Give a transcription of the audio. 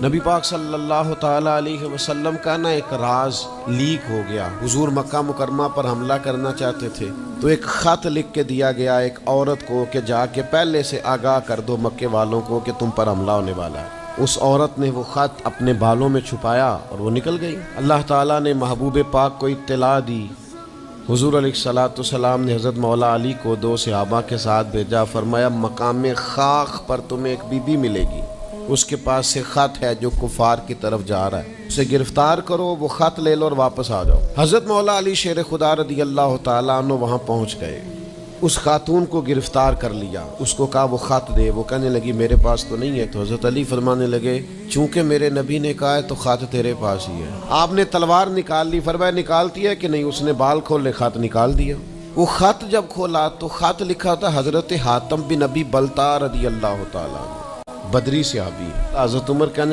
نبی پاک صلی اللہ تعالیٰ علیہ وسلم کا نا ایک راز لیک ہو گیا۔ حضور مکہ مکرمہ پر حملہ کرنا چاہتے تھے تو ایک خط لکھ کے دیا گیا ایک عورت کو کہ جا کے پہلے سے آگاہ کر دو مکے والوں کو کہ تم پر حملہ ہونے والا ہے۔ اس عورت نے وہ خط اپنے بالوں میں چھپایا اور وہ نکل گئی۔ اللہ تعالیٰ نے محبوب پاک کو اطلاع دی۔ حضور علیہ الصلوۃ والسلام نے حضرت مولا علی کو 2 صحابہ کے ساتھ بھیجا، فرمایا مقام خاک پر تمہیں ایک بی بی ملے گی، اس کے پاس سے خط ہے جو کفار کی طرف جا رہا ہے، اسے گرفتار کرو، وہ خط لے لو اور واپس آ جاؤ۔ حضرت مولا علی شیر خدا رضی اللہ تعالیٰ عنہ وہاں پہنچ گئے، اس خاتون کو گرفتار کر لیا، اس کو کہا وہ خط دے، وہ کہنے لگی میرے پاس تو نہیں ہے۔ تو حضرت علی فرمانے لگے چونکہ میرے نبی نے کہا ہے تو خط تیرے پاس ہی ہے۔ آپ نے تلوار نکال لی، فرمایا نکالتی ہے کہ نہیں؟ اس نے بال کھولے، خط نکال دیا۔ وہ خط جب کھولا تو خط لکھا تھا حضرت حاتم بن ابی بلتع رضی اللہ تعالیٰ عنہ، بدری صحابی۔ حضرت عمر کہنے